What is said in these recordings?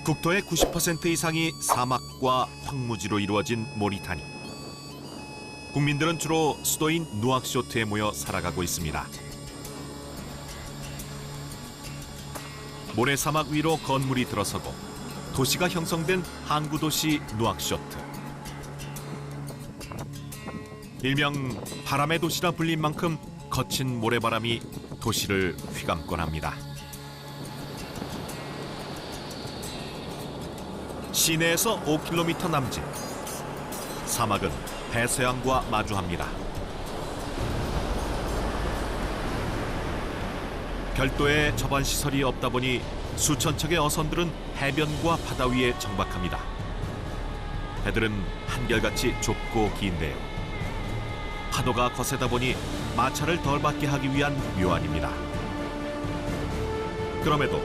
국토의 90% 이상이 사막과 황무지로 이루어진 모리타니. 국민들은 주로 수도인 누악쇼트에 모여 살아가고 있습니다. 모래사막 위로 건물이 들어서고 도시가 형성된 항구 도시 누악쇼트. 일명 바람의 도시라 불린 만큼 거친 모래바람이 도시를 휘감곤 합니다. 시내에서 5km 남짓. 사막은 대서양과 마주합니다. 별도의 저반 시설이 없다 보니 수천 척의 어선들은 해변과 바다 위에 정박합니다. 배들은 한결같이 좁고 긴데요. 파도가 거세다 보니 마찰을 덜 받게 하기 위한 묘안입니다. 그럼에도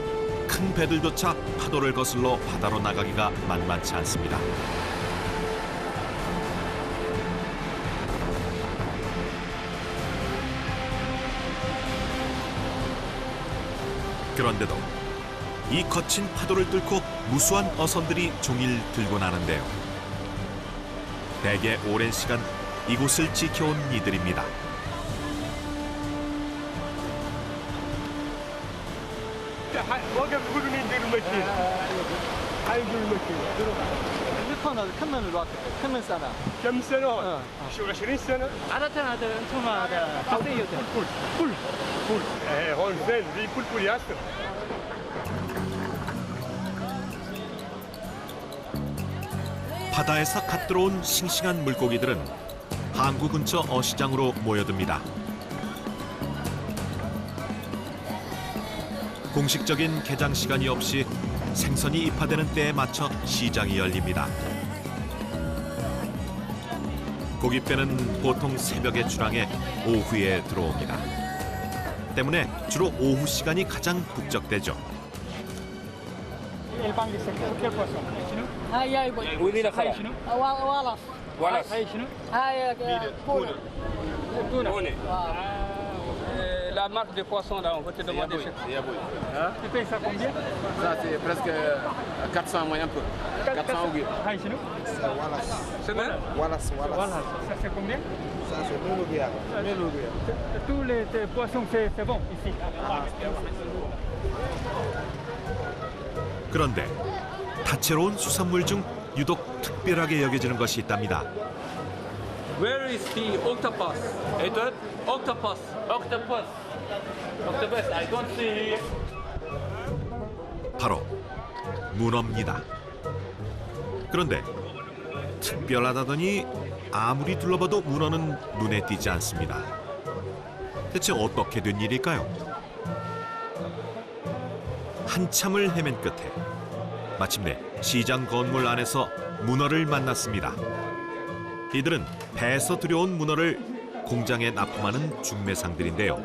큰 배들조차 파도를 거슬러 바다로 나가기가 만만치 않습니다. 그런데도 이 거친 파도를 뚫고 무수한 어선들이 종일 들고 나는데요. 대개 오랜 시간 이곳을 지켜온 이들입니다. كم سنة؟ كم سنة؟ شو 20 سنة؟ عادة هذا أنتم هذا حقيقة فول هون زين زي فول ياسر 바다에서 갓 들어온 싱싱한 물고기들은 항구 근처 어시장으로 모여듭니다. 공식적인 개장 시간이 없이 생선이 입하되는 때에 맞춰 시장이 열립니다. 고깃배는 보통 새벽에 출항해 오후에 들어옵니다. 때문에 주로 오후 시간이 가장 북적대죠. La marque de poisson là, on va te demander. Tu payes ça combien? Ça c'est presque 400 moins un peu. 400 euros. C'est bon? Voilà, ça c'est combien? Ça c'est 1000 euros. Tous les poissons c'est bon ici. 그런데 다채로운 수산물 중 유독 특별하게 여겨지는 것이 있답니다. Where is the octopus? Edward? Octopus. Octopus. Octopus. I don't see. 바로 문어입니다. 그런데 특별하다더니 아무리 둘러봐도 문어는 눈에 띄지 않습니다. 대체 어떻게 된 일일까요? 한참을 헤맨 끝에 마침내 시장 건물 안에서 문어를 만났습니다. 이들은 배에서 들여온 문어를 공장에 납품하는 중매상들인데요.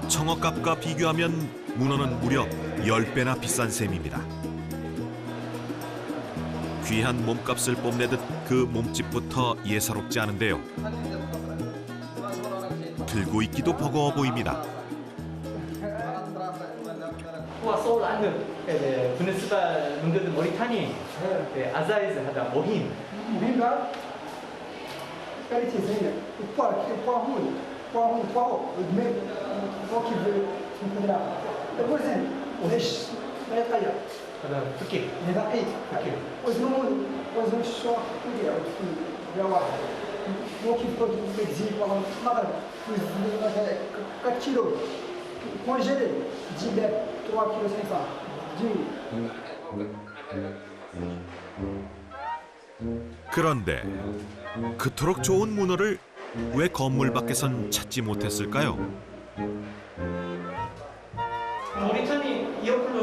청어값과 비교하면 문어는 무려 10배나 비싼 셈입니다. 귀한 몸값을 뽐내듯 그 몸집부터 예사롭지 않은데요. 들고 있기도 버거워 보입니다. وصول عنه بالنسبة من ضمن موريتانيا عزائز هذا مهم ده كاليتي زينة البوا ودماغ كيف نقدر الوزن وهش لا يتغير هذا فكي نقي وزن الشوك يدير في واحد ممكن تزيد والله مثلا 4 كيلو كونجيلي تجيب 3 كيلو 500 그런데 그토록 좋은 문어를 왜 건물 밖에선 찾지 못했을까요? موريتانيا يأكل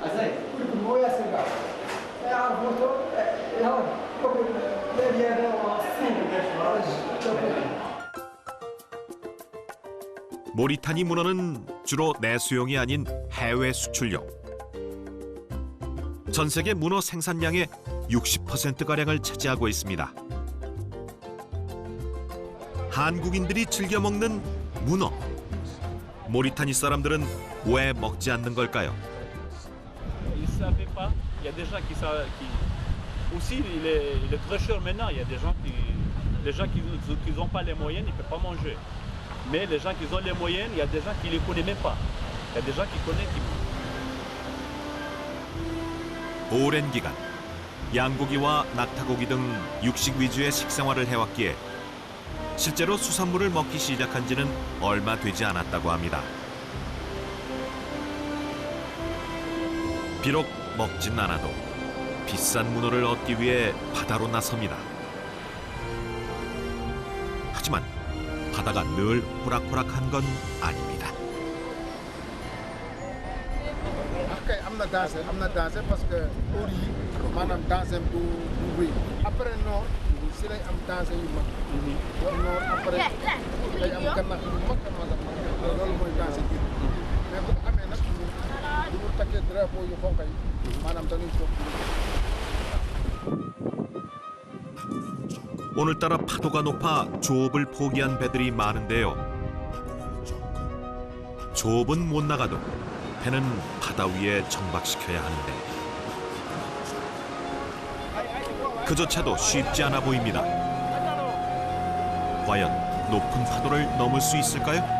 عزائز كل مويه سرقه يعرف موتو يهون كل 모리타니 문어는 주로 내수용이 아닌 해외 수출용. 전 세계 문어 생산량의 60%가량을 차지하고 있습니다. 한국인들이 즐겨 먹는 문어. 모리타니 사람들은 왜 먹지 않는 걸까요? Ils ne savaient pas. Il y a des gens qui aussi il est très cher maintenant. Il y a des gens qui n'ont pas les moyens, ils ne peuvent pas manger. Mais les gens qui ont les moyens, il y a des gens qui ne les connaissent même pas. Il y a des gens qui connaissent qui 오랜 기간 양고기와 낙타고기 등 육식 위주의 식생활을 해왔기에 실제로 수산물을 먹기 시작한 지는 얼마 되지 않았다고 합니다. 비록 먹진 않아도 비싼 문어를 얻기 위해 바다로 나섭니다. 하지만 바다가 늘 호락호락한 건 아닙니다. kay am na danger parce que heure yi maanaam danger du wéy après noor si lay am danger yu mag noor après day am gànnax yu mag a mag a mag loolu mooy danger bi mais bu amee nag bu ñu takkee drapeau yu xonq yi maanaam dañuy toog. 오늘따라 파도가 높아 조업을 포기한 배들이 많은데요. 조업은 못 나가도 배는 바다 위에 정박시켜야 하는데 그조차도 쉽지 않아 보입니다. 과연 높은 파도를 넘을 수 있을까요?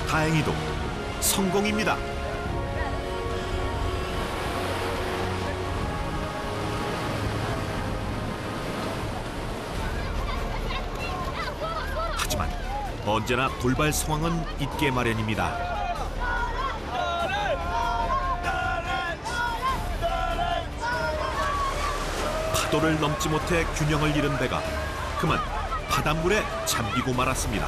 다행히도 성공입니다. 하지만 언제나 돌발 상황은 있게 마련입니다. 파도를 넘지 못해 균형을 잃은 배가 그만 바닷물에 잠기고 말았습니다.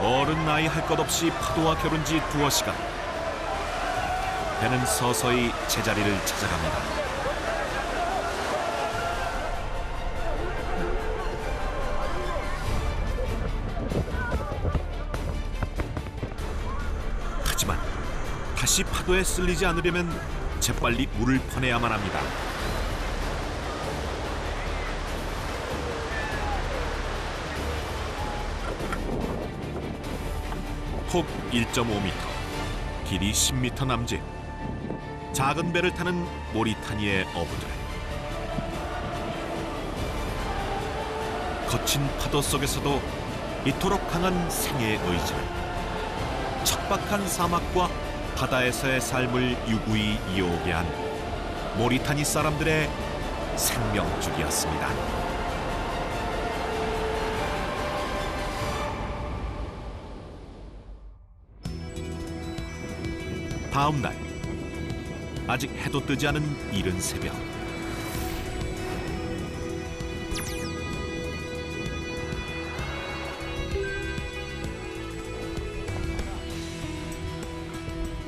어른 나이 할 것 없이 파도와 겨룬 지 두어 시간. 배는 서서히 제자리를 찾아갑니다. 하지만 다시 파도에 쓸리지 않으려면 재빨리 물을 퍼내야만 합니다. 폭 1.5m, 길이 10m 남짓. 작은 배를 타는 모리타니의 어부들. 거친 파도 속에서도 이토록 강한 생의 의지는 척박한 사막과 바다에서의 삶을 유구히 이어오게 한 모리타니 사람들의 생명줄이었습니다. 다음 날, 아직 해도 뜨지 않은 이른 새벽.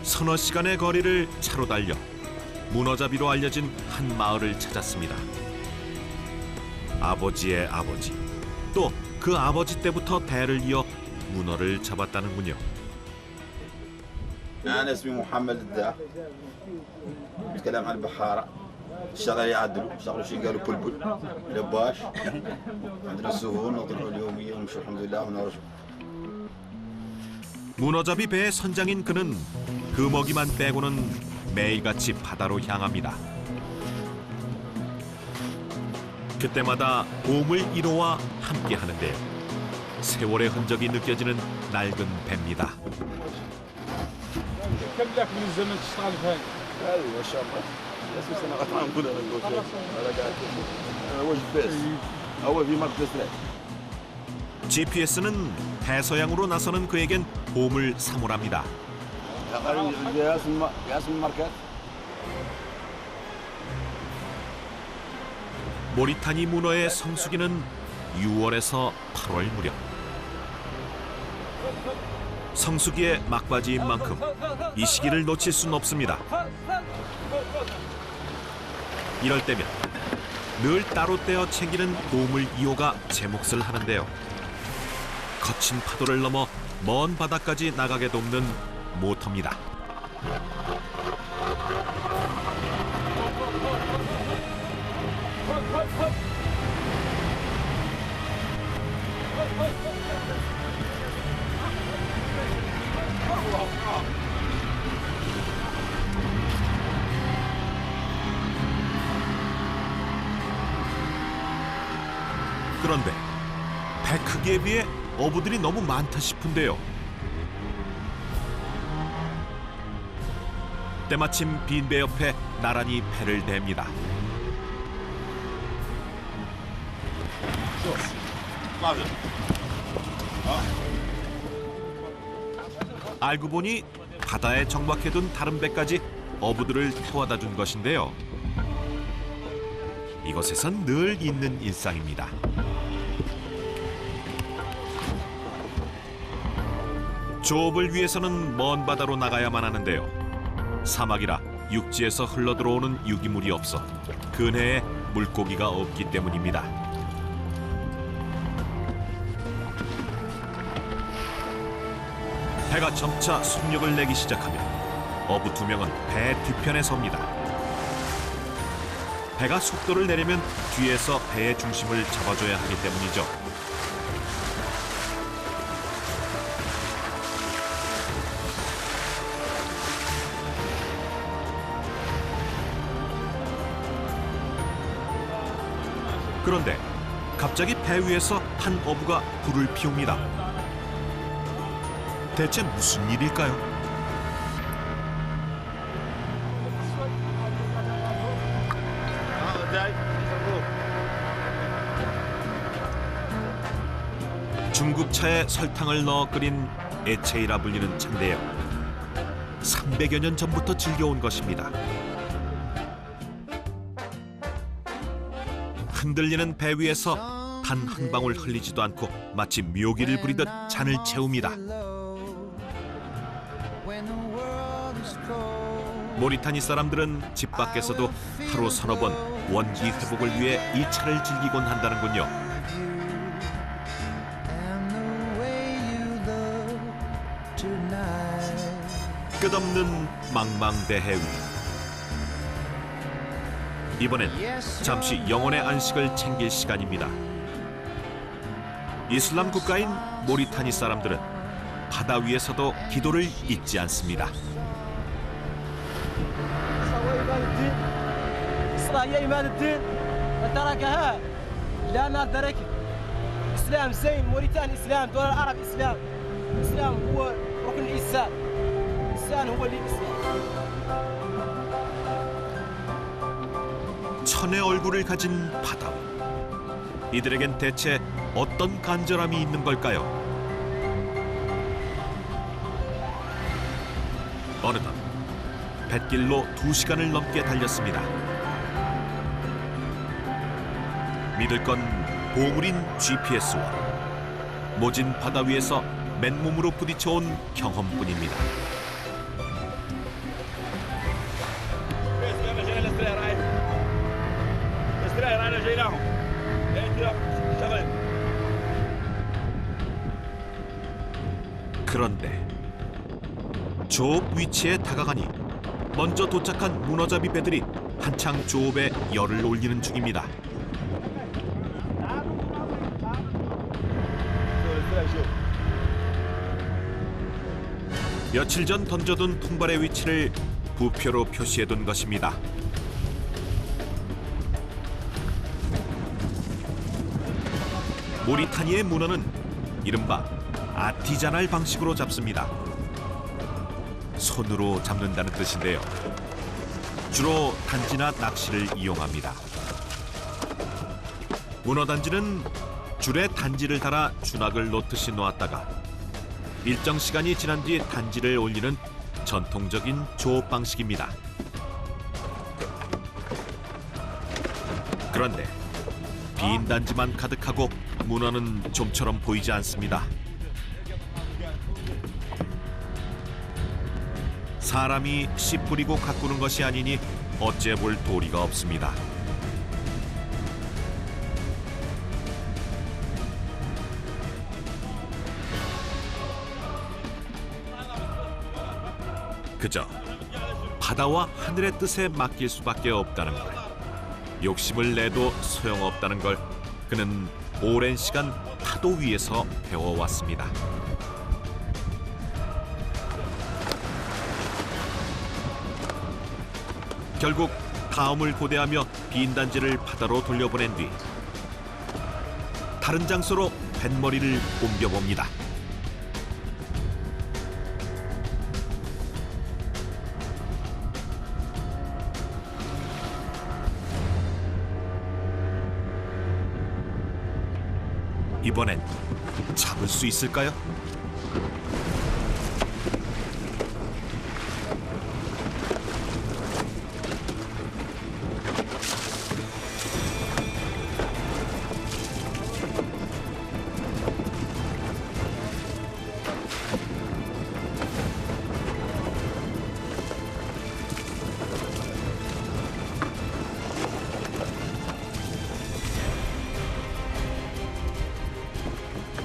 서너 시간의 거리를 차로 달려 문어잡이로 알려진 한 마을을 찾았습니다. 아버지의 아버지, 또 그 아버지 때부터 대를 이어 문어를 잡았다는군요. أنا اسمي محمد الداع نتكلم عن البحارة الشغل يعدلوا شغلوا شيء قالوا بلبل لباش عندنا السهول نطلعوا اليومية ونمشي الحمد لله ونرجع. 문어잡이 배의 선장인 그는 그 먹이만 빼고는 매일같이 바다로 향합니다. 그때마다 봄을 이뤄와 함께 하는데요. 세월의 흔적이 느껴지는 낡은 배입니다. كم لك من الزمن تشتغل في هاي؟ هذه ما شاء الله بس انا غطان كلها نقول هذا قاعد وجه بس اول في مركز ثلاث. GPS는 대서양으로 나서는 그에겐 보물 사물합니다. 모리타니 문어의 성수기는 6월에서 8월 무렵. 성수기의 막바지인 만큼 이 시기를 놓칠 수는 없습니다. 이럴 때면 늘 따로 떼어 챙기는 보물 2호가 제 몫을 하는데요. 거친 파도를 넘어 먼 바다까지 나가게 돕는 모터입니다. 그런데 배 크기에 비해 어부들이 너무 많다 싶은데요. 때마침 빈배 옆에 나란히 배를 댑니다. 알고 보니 바다에 정박해둔 다른 배까지 어부들을 태워다 준 것인데요. 이곳에선 늘 있는 일상입니다. 조업을 위해서는 먼 바다로 나가야만 하는데요. 사막이라 육지에서 흘러들어오는 유기물이 없어 근해에 물고기가 없기 때문입니다. 배가 점차 속력을 내기 시작하면 어부 2명은 배 뒤편에 섭니다. 배가 속도를 내려면 뒤에서 배의 중심을 잡아줘야 하기 때문이죠. 그런데 갑자기 배 위에서 한 어부가 불을 피웁니다. 대체 무슨 일일까요? 중국차에 설탕을 넣어 끓인 에체이라 불리는 차인데요. 300여 년 전부터 즐겨온 것입니다. 흔들리는 배 위에서 단 한 방울 흘리지도 않고 마치 묘기를 부리듯 잔을 채웁니다. 모리타니 사람들은 집 밖에서도 하루 서너 번 원기 회복을 위해 이 차를 즐기곤 한다는군요. 끝없는 망망대해 위. 이번엔 잠시 영혼의 안식을 챙길 시간입니다. 이슬람 국가인 모리타니 사람들은 바다 위에서도 기도를 잊지 않습니다. 천의 얼굴을 가진 바다. 이들에겐 대체 어떤 간절함이 있는 걸까요? 어느덧 뱃길로 2시간을 넘게 달렸습니다. 믿을 건 보물인 GPS와 모진 바다 위에서 맨몸으로 부딪혀온 경험뿐입니다. 그런데 조업 위치에 다가가니 먼저 도착한 문어잡이 배들이 한창 조업에 열을 올리는 중입니다. 며칠 전 던져둔 통발의 위치를 부표로 표시해둔 것입니다. 모리타니의 문어는 이른바 아티자날 방식으로 잡습니다. 손으로 잡는다는 뜻인데요. 주로 단지나 낚시를 이용합니다. 문어 단지는 줄에 단지를 달아 준학을 놓듯이 놓았다가 일정 시간이 지난 뒤 단지를 올리는 전통적인 조업 방식입니다. 그런데 빈 단지만 가득하고 문어는 좀처럼 보이지 않습니다. 사람이 씨 뿌리고 가꾸는 것이 아니니 어째 볼 도리가 없습니다. 그저 바다와 하늘의 뜻에 맡길 수밖에 없다는 걸, 욕심을 내도 소용없다는 걸 그는 오랜 시간 파도 위에서 배워왔습니다. 결국 다음을 고대하며 빈 단지를 바다로 돌려보낸 뒤 다른 장소로 뱃머리를 옮겨봅니다. 이번엔 잡을 수 있을까요?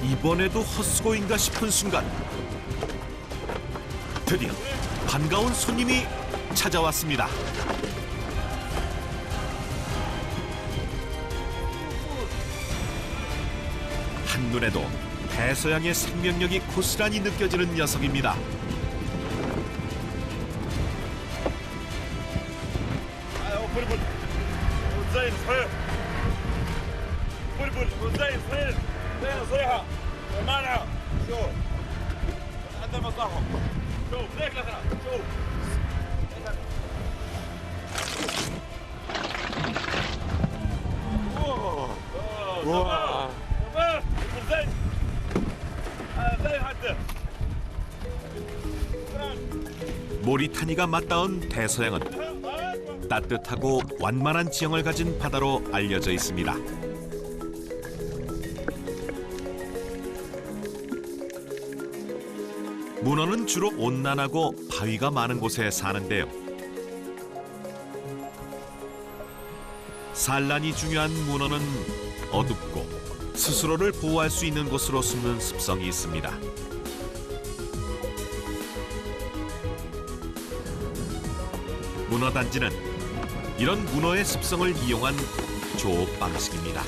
이번에도 헛수고인가 싶은 순간 드디어 반가운 손님이 찾아왔습니다. 한눈에도 대서양의 생명력이 고스란히 느껴지는 녀석입니다. 모리타니가 맞닿은 대서양은 따뜻하고 완만한 지형을 가진 바다로 알려져 있습니다. 문어는 주로 온난하고 바위가 많은 곳에 사는데요. 산란이 중요한 문어는 어둡고 스스로를 보호할 수 있는 곳으로 숨는 습성이 있습니다. 문어 단지는 이런 문어의 습성을 이용한 조업 방식입니다.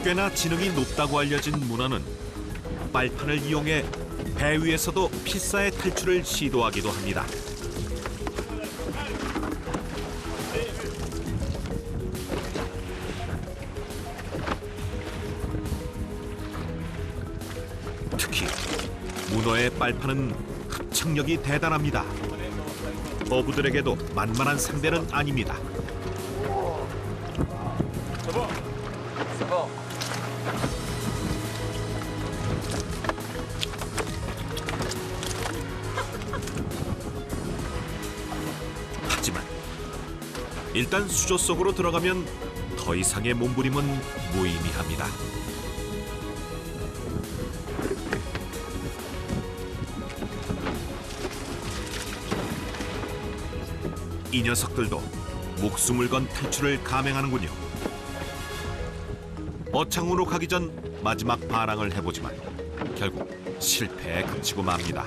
꽤나 지능이 높다고 알려진 문어는 빨판을 이용해 배 위에서도 필사의 탈출을 시도하기도 합니다. 특히 문어의 빨판은 흡착력이 대단합니다. 어부들에게도 만만한 상대는 아닙니다. 하지만 일단 수조 속으로 들어가면 더 이상의 몸부림은 무의미합니다. 이 녀석들도 목숨을 건 탈출을 감행하는군요. 어창으로 가기 전 마지막 반항을 해보지만 결국 실패에 그치고 맙니다.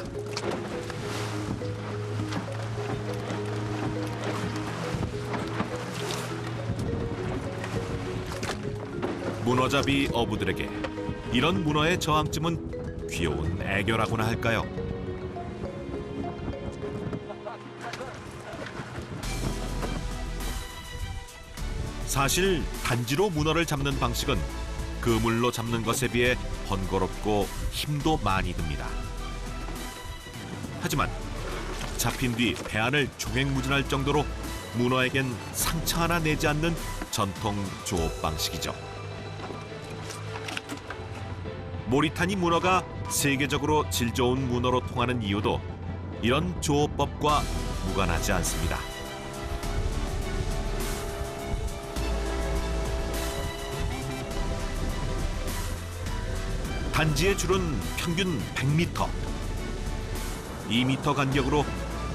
문어잡이 어부들에게 이런 문어의 저항쯤은 귀여운 애교라고나 할까요? 사실 단지로 문어를 잡는 방식은 그물로 잡는 것에 비해 번거롭고 힘도 많이 듭니다. 하지만 잡힌 뒤 배 안을 종횡무진할 정도로 문어에겐 상처 하나 내지 않는 전통 조업 방식이죠. 모리타니 문어가 세계적으로 질 좋은 문어로 통하는 이유도 이런 조업법과 무관하지 않습니다. 단지의 줄은 평균 100m. 2m 간격으로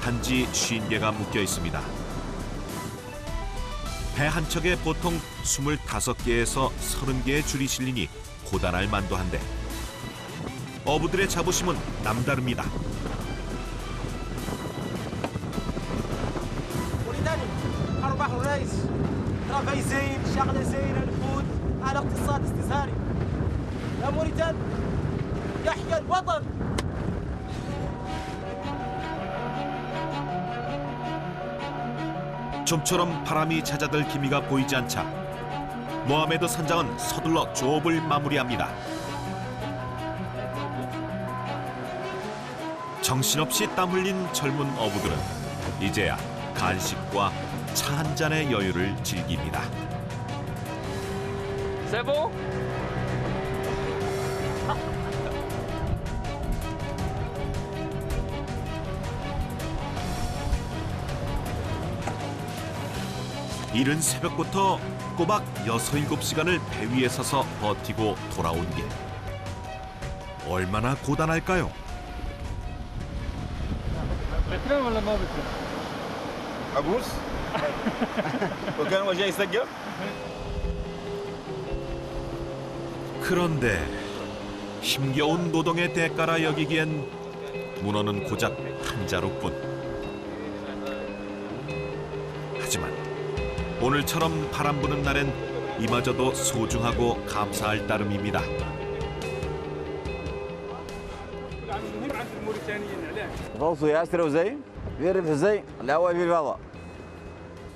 단지 50개가 묶여 있습니다. 배 한 척에 보통 25개에서 30개의 줄이 실리니 고단할 만도 한데 어부들의 자부심은 남다릅니다. موريتاني أرباح ورئيس رافي زين شغلة زينة الفود على اقتصاد استثماري يا موريتاني يحيى الوطن. 좀처럼 바람이 잦아들 기미가 보이지 않자 모하메드 선장은 서둘러 조업을 마무리합니다. 정신없이 땀 흘린 젊은 어부들은 이제야 간식과 차 한 잔의 여유를 즐깁니다. 세보? 이른 새벽부터 꼬박 6-7시간을 배 위에 서서 버티고 돌아온 길. 얼마나 고단할까요? بتنام ولا ما بتنام؟ عبوس وكان هو جاي يسقف 그런데 힘겨운 노동의 대가라 여기기엔 문어는 고작 한 자루뿐. 하지만 오늘처럼 바람 부는 날엔 이마저도 소중하고 감사할 따름입니다. غوصوا ياسر وزين يعرف زين الهواء في الفضاء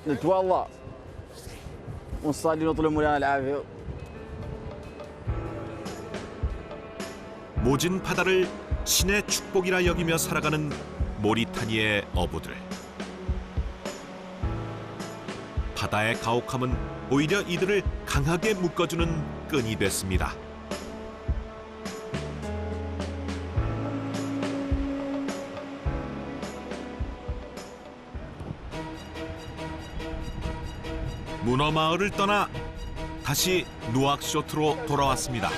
نتولى ونصلي نطلب لنا العافيه. 모진 바다를 신의 축복이라 여기며 살아가는 모리타니의 어부들. 바다의 가혹함은 오히려 이들을 강하게 묶어주는 끈이 됐습니다. 문어 마을을 떠나 다시 누악쇼트로 돌아왔습니다.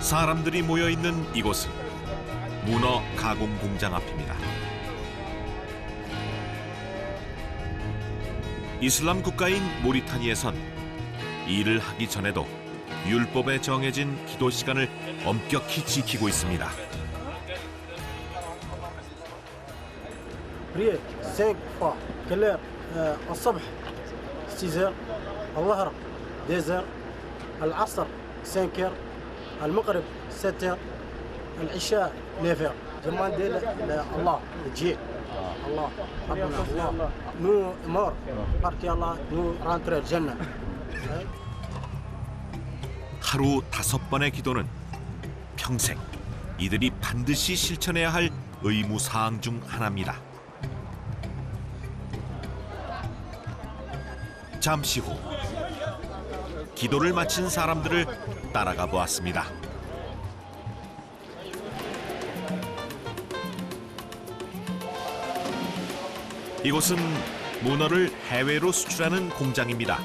사람들이 모여있는 이곳은 문어 가공 공장 앞입니다. 이슬람 국가인 모리타니에선 일을 하기 전에도 율법에 정해진 기도 시간을 엄격히 지키고 있습니다. ريال 5 fois كلير الصبح 6 الظهر 2 العصر 5 المغرب 6 العشاء 9 زمان ديال الله تجي الله ربنا الله نو مور بارك الله نو رانتر الجنه. 하루 5번의 기도는 평생 이들이 반드시 실천해야 할 의무 사항 중 하나입니다. 잠시 후 기도를 마친 사람들을 따라가 보았습니다. 이곳은 문어를 해외로 수출하는 공장입니다.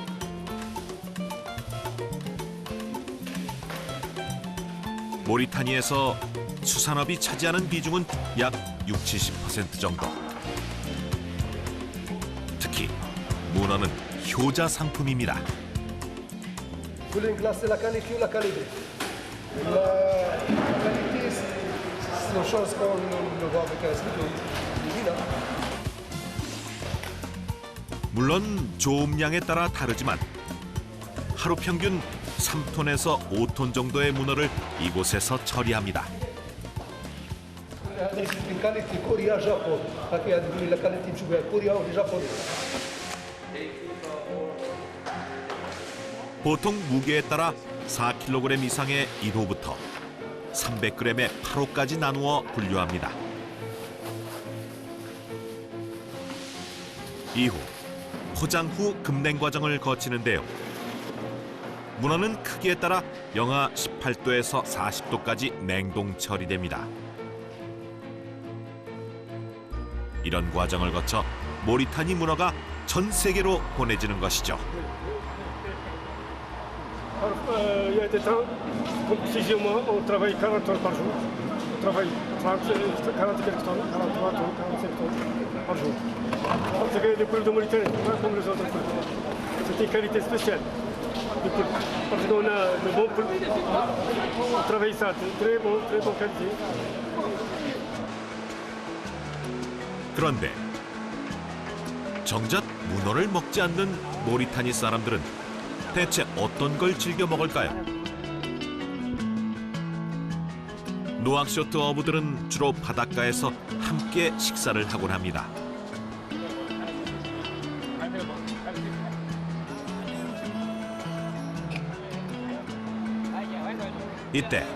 모리타니에서 수산업이 차지하는 비중은 약 60-70% 정도. 특히 문어는 효자 상품입니다. 물론 조음량에 따라 다르지만 하루 평균 3톤에서 5톤 정도의 문어를 이곳에서 처리합니다. 보통 무게에 따라 4kg 이상의 1호부터 300g의 8호까지 나누어 분류합니다. 이후 포장 후 급냉 과정을 거치는데요. 문어는 크기에 따라 영하 18도에서 40도까지 냉동 처리됩니다. 이런 과정을 거쳐 모리타니 문어가 전 세계로 보내지는 것이죠. Il y a des temps, comme 6 mois, on travaille 40 tonnes par jour. On travaille 40 quelques tonnes, 43 tonnes, 45 tonnes par jour. Parce que les poules de Mauritanie, pas comme les autres poules. C'est une qualité spéciale. Parce qu'on a de bons poules. On travaille ça, très bonne qualité. 그런데 정작 문어를 먹지 않는 모리타니 사람들은 대체 어떤 걸 즐겨 먹을까요? 노악쇼트 어부들은 주로 바닷가에서 함께 식사를 하곤 합니다. 이때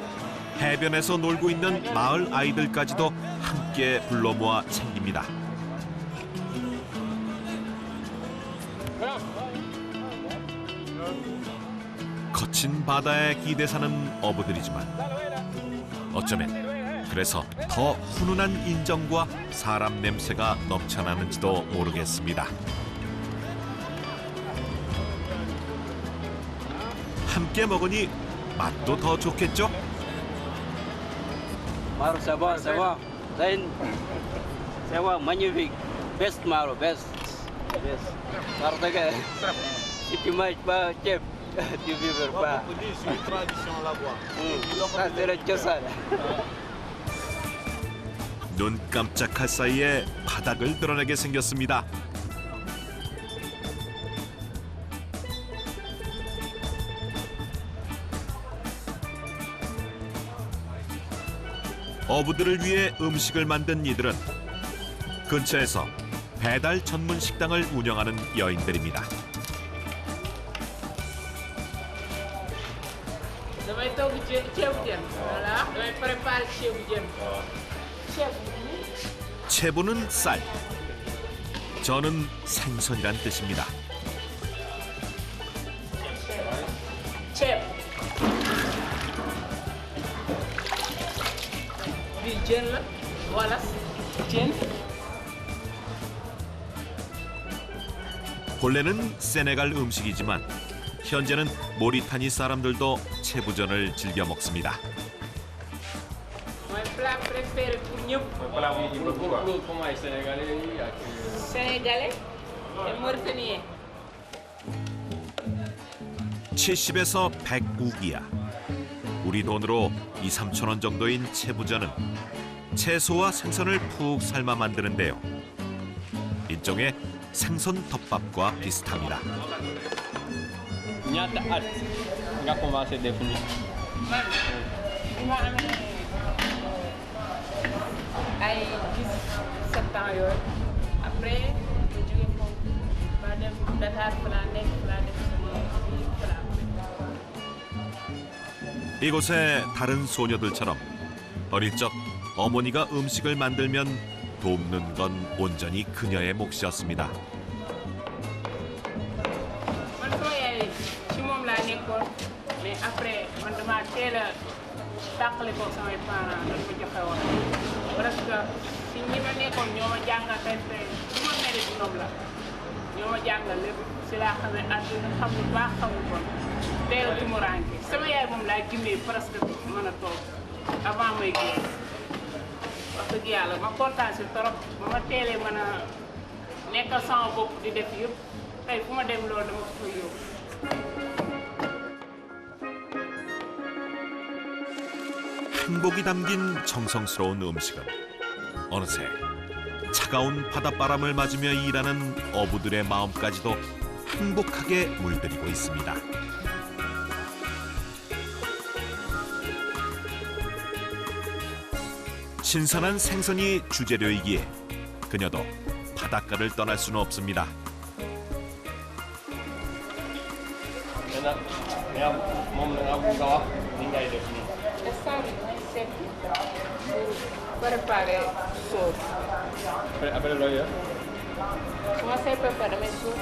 해변에서 놀고 있는 마을 아이들까지도 함께 불러 모아 챙깁니다. 거친 바다에 기대 사는 어부들이지만 어쩌면 그래서 더 훈훈한 인정과 사람 냄새가 넘쳐나는지도 모르겠습니다. 함께 먹으니 맛도 더 좋겠죠? Maru Sabah, Sabah. Zain, Sabah magnifique. Best Maru, best. Maru taga. Itu mais ba chef. Tu viver ba. Ça c'est la chose. 눈 깜짝할 사이에 바닥을 드러내게 생겼습니다. 어부들을 위해 음식을 만든 이들은 근처에서 배달 전문 식당을 운영하는 여인들입니다. 채부는 쌀, 저는 생선이란 뜻입니다. 본래는 세네갈 음식이지만 현재는 모리타니 사람들도 채부전을 즐겨 먹습니다. Sénégalais et Mauritanien. 70에서 100우기야. 우리 돈으로 2~3천 원 정도인 채부전은 채소와 생선을 푹 삶아 만드는데요. 일종의 생선 덮밥과 비슷합니다. Nyata at nga commencé def ni ay 17 ans yooyu après ñu jóge foofu ba dem Dakar fa laa nekk fa laa def sama fa laa 이곳에 다른 소녀들처럼 어릴 적 어머니가 음식을 만들면 돕는 건 온전히 그녀의 몫이었습니다. man sama yaay ci moom laa nekkoon mais après man dama teel a tàqale ko samay parents dañ ma joxe woon parce que si ñi ma nekkoon ñoo ma jàngal tey su ma mel ni ñoom la ñoo ma jàngal lépp si laa xamee àdduna xam lu baax xam lu bon teel a tumuraanke sama yaay moom laa gimmee presque mën a toog avant may génn wax dëgg yàlla ma kontaan si trop ba ma teelee mën a nekkal sama bopp di def yëpp tey fu ma dem loolu dama ko fay yóbbu. 행복이 담긴 정성스러운 음식은 어느새 차가운 바닷바람을 맞으며 일하는 어부들의 마음까지도 행복하게 물들이고 있습니다. 신선한 생선이 주재료이기에 그녀도 바닷가를 떠날 수는 없습니다. moom la nga wax ni ngay def nii. instant bi damay seppi pour préparer sauce. après looy def. su ma seppee ba damay suuf.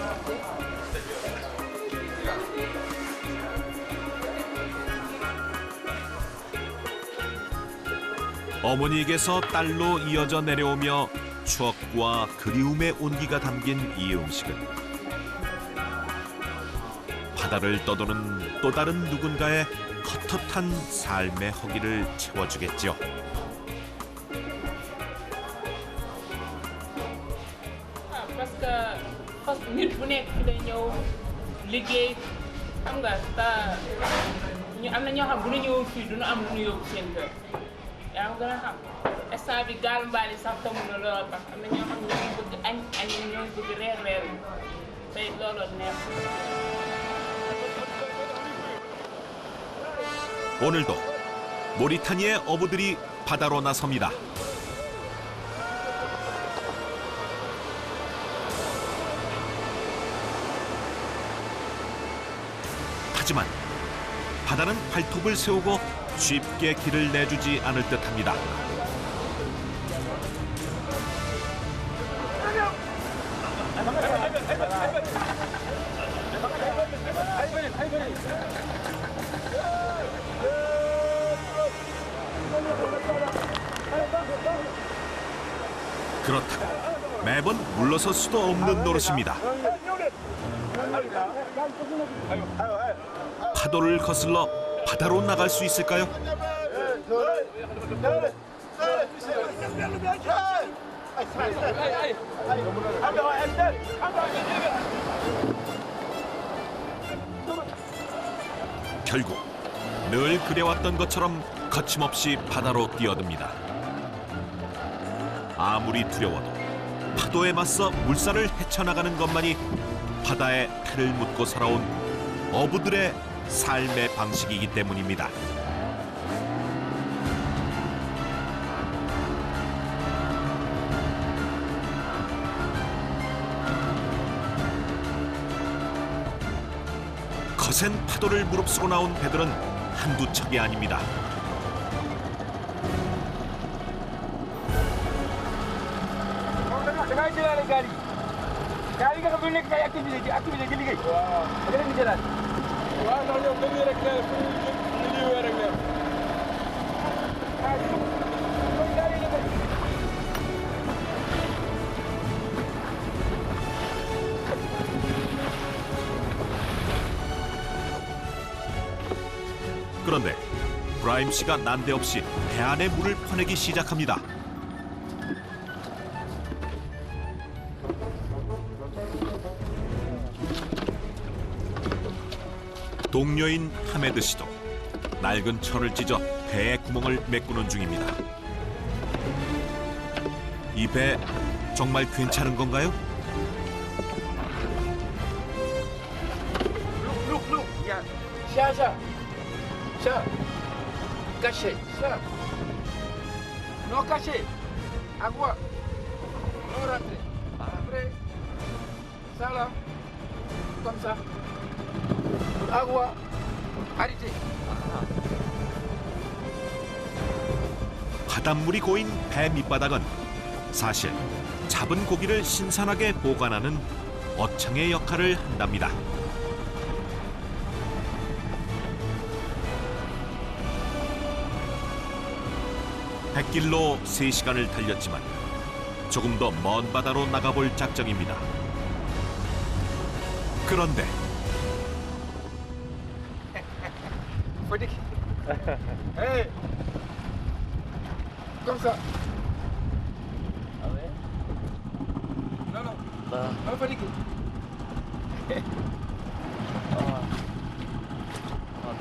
어머니에게서 딸로 이어져 내려오며 추억과 그리움의 온기가 담긴 이 음식은 바다를 떠도는 또 다른 누군가의 헛헛한 삶의 허기를 채워주겠죠. parce que xos nit bu nekk fi day ñëw liggéey xam nga ñu am na ñoo xam bu ñu ñëwoon fii du ñu am lu ñu yóbbu seen kër yaa ngi gën a xam instant bi gaal mbaal yi sax tamu na looloo tax am na ñoo xam ñoo ngi bëgg añ añ ñoo ngi bëgg reer tey looloo neex. 오늘도 모리타니아의 어부들이 바다로 나섭니다. 하지만 바다는 발톱을 세우고 쉽게 길을 내주지 않을 듯합니다. 그렇다고 매번 물러설 수도 없는 노릇입니다. 파도를 거슬러 바다로 나갈 수 있을까요? 결국 늘 그래왔던 것처럼 거침없이 바다로 뛰어듭니다. 아무리 두려워도 파도에 맞서 물살을 헤쳐나가는 것만이 바다에 태를 묻고 살아온 어부들의 삶의 방식이기 때문입니다. 거센 파도를 무릅쓰고 나온 배들은 한두 척이 아닙니다. 그런데 브라임 씨가 난데없이 배 안에 물을 퍼내기 시작합니다. 동료인 하메드 씨도 낡은 철을 찢어 배의 구멍을 메꾸는 중입니다. 이 배 정말 괜찮은 건가요? Look, ya. Sha. Caché, ça. Non caché. Agua. Non rentré. Après, ça là. Comme ça. Agua. Arrêtez. 바닷물이 고인 배 밑바닥은 사실 잡은 고기를 신선하게 보관하는 어창의 역할을 한답니다. 백길로 3시간을 달렸지만 조금 더 먼 바다로 나가볼 작정입니다. 그런데 Hey. Comme ça. Ah ouais? Non. Bah. Non, fatigué.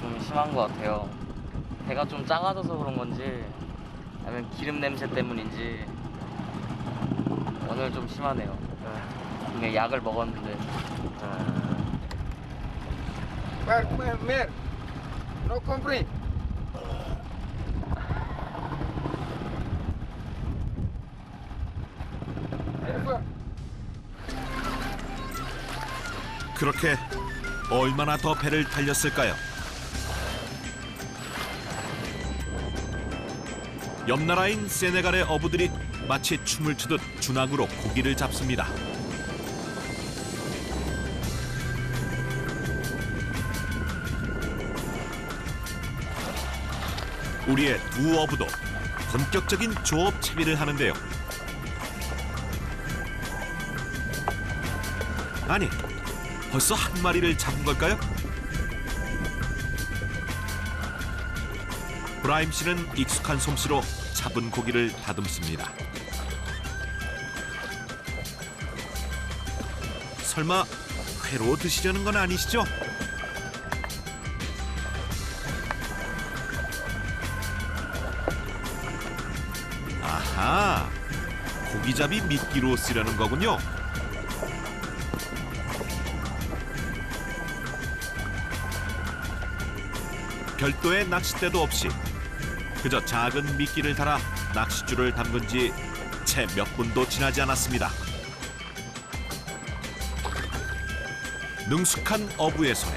좀 심한 것 같아요. 배가 좀 작아져서 그런 건지 아니면 기름 냄새 때문인지 오늘 좀 심하네요. 분명히 약을 먹었는데. Mère. Non compris. 그렇게 얼마나 더 배를 달렸을까요? 옆 나라인 세네갈의 어부들이 마치 춤을 추듯 주낙으로 고기를 잡습니다. 우리의 두 어부도 본격적인 조업 채비를 하는데요. 아니, 벌써 한 마리를 잡은 걸까요? 브라임 씨는 익숙한 솜씨로 잡은 고기를 다듬습니다. 설마 회로 드시려는 건 아니시죠? 아하, 고기잡이 미끼로 쓰려는 거군요. 별도의 낚싯대도 없이 그저 작은 미끼를 달아 낚싯줄을 담근 지 채 몇 분도 지나지 않았습니다. 능숙한 어부의 손에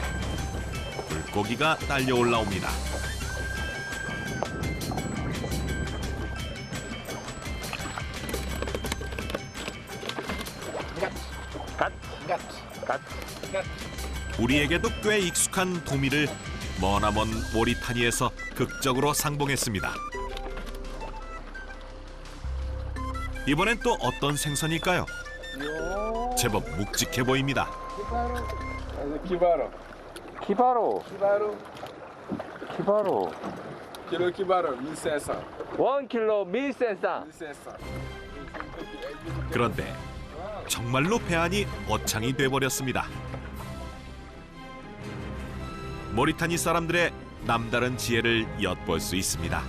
물고기가 딸려 올라옵니다. 우리에게도 꽤 익숙한 도미를 머나먼 모리타니에서 극적으로 상봉했습니다. 이번엔 또 어떤 생선일까요? 제법 묵직해 보입니다. 키바로. 키바로. 키바로. 키바로. 킬로 키바로 1,500. 1kg 1,500. 1,500. 그런데 정말로 배안이 어창이 돼버렸습니다. 모리타니 사람들의 남다른 지혜를 엿볼 수 있습니다.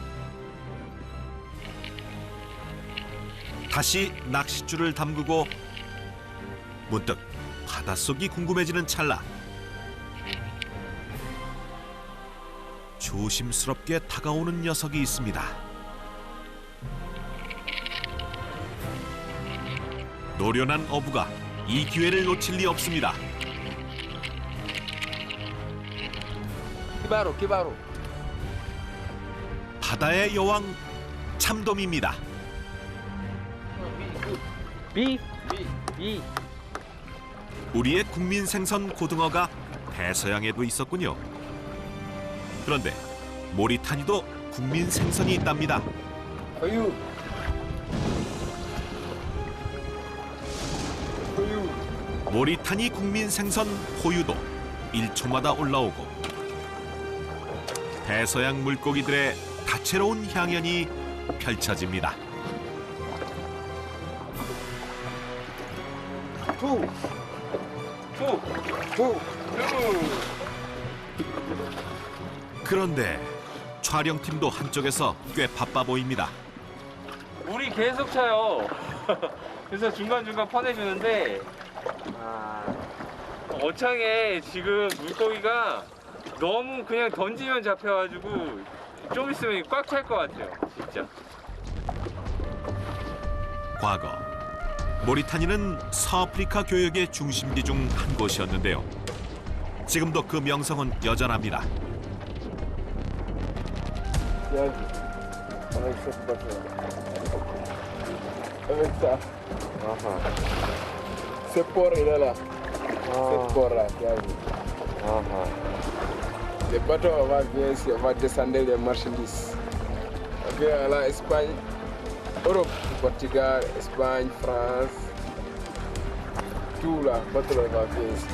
다시 낚싯줄을 담그고 문득 바닷속이 궁금해지는 찰나 조심스럽게 다가오는 녀석이 있습니다. 노련한 어부가 이 기회를 놓칠 리 없습니다. 키바로, 키바로. 바다의 여왕 참돔입니다. 비. 우리의 국민 생선 고등어가 대서양에도 있었군요. 그런데 모리타니도 국민 생선이 있답니다. 호유. 모리타니 국민 생선 호유도 1초마다 올라오고 대서양 물고기들의 다채로운 향연이 펼쳐집니다. 그런데 촬영팀도 한쪽에서 꽤 바빠 보입니다. 물이 계속 차요. 그래서 중간중간 퍼내주는데 어창에 지금 물고기가 너무 그냥 던지면 잡혀가지고 좀 있으면 꽉 찰 것 같아요. 진짜. 과거 모리타니는 서아프리카 교역의 중심지 중 한 곳이었는데요. 지금도 그 명성은 여전합니다. Ce port il est là. Ce port là, les bateaux vont venir ici, on va descendre les marchandises. On vient à la Espagne, Europe, Portugal, Espagne, France, tout là, bateau va venir ici.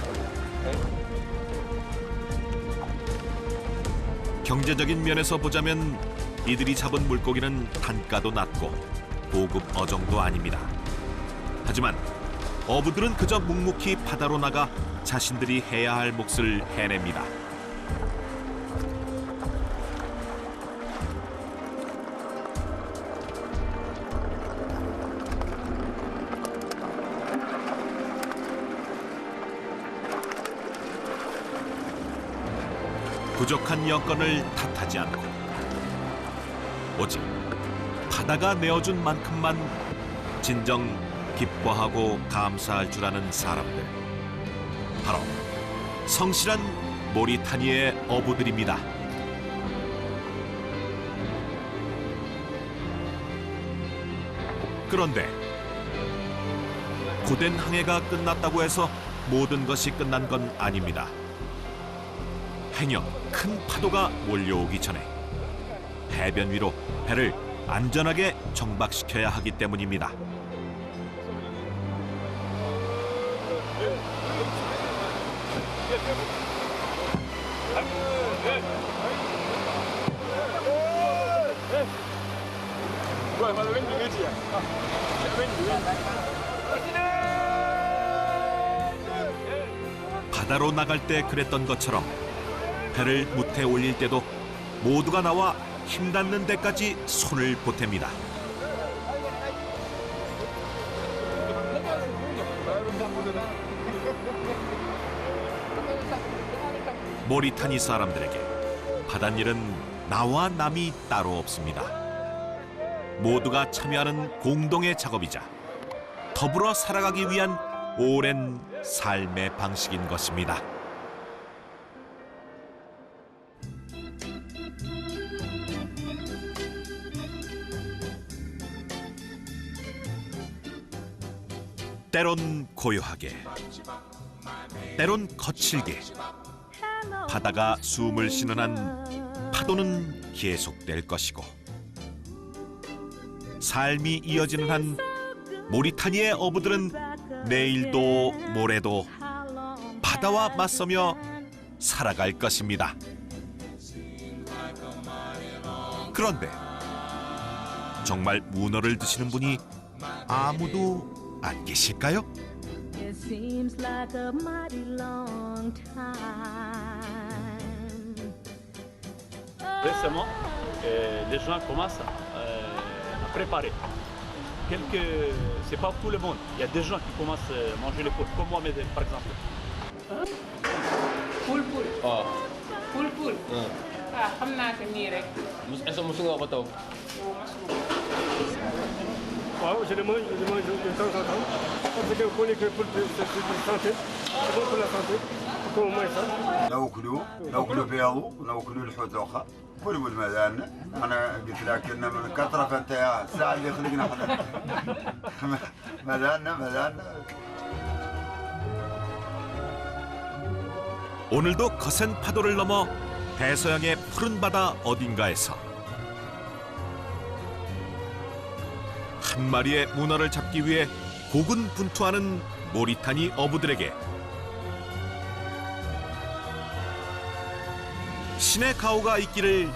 경제적인 면에서 보자면 이들이 잡은 물고기는 단가도 낮고 고급 어종도 아닙니다. 하지만 어부들은 그저 묵묵히 바다로 나가 자신들이 해야 할 몫을 해냅니다. 부족한 여건을 탓하지 않고 오직 바다가 내어준 만큼만 진정 기뻐하고 감사할 줄 아는 사람들, 바로 성실한 모리타니의 어부들입니다. 그런데 고된 항해가 끝났다고 해서 모든 것이 끝난 건 아닙니다. 행여 큰 파도가 몰려오기 전에 해변 위로 배를 안전하게 정박시켜야 하기 때문입니다. 바다로 나갈 때 그랬던 것처럼 배를 무태 올릴 때도 모두가 나와 힘 닿는 데까지 손을 보탭니다. 모리타니 사람들에게 바닷일은 나와 남이 따로 없습니다. 모두가 참여하는 공동의 작업이자 더불어 살아가기 위한 오랜 삶의 방식인 것입니다. 때론 고요하게, 때론 거칠게 바다가 숨을 쉬는 한 파도는 계속될 것이고 삶이 이어지는 한 모리타니의 어부들은 내일도 모레도 바다와 맞서며 살아갈 것입니다. 그런데 정말 문어를 드시는 분이 아무도 안 계실까요? Récemment, les gens commencent à préparer. C'est pas tout le monde. Il y a des gens qui commencent à manger le poule, comme moi, par exemple. Poule. Poule. Ah, xam naa ko nii rek. Est-ce que musu nga ko taw? waaw je le mange de temps en temps parce que on connaît que pour la santé, c'est bon pour la santé. Pour au moins ça. ناكلوا بيض وناكلوا الحوت الاخر كل المذان انا قلت لك ان من كثره انت الساعه اللي خلقنا احنا مذان 오늘도 거센 파도를 넘어 대서양의 푸른 바다 어딘가에서 한 마리의 문어를 잡기 위해 고군분투하는 모리타니 어부들에게 신의 가호가 있기를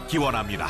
기원합니다.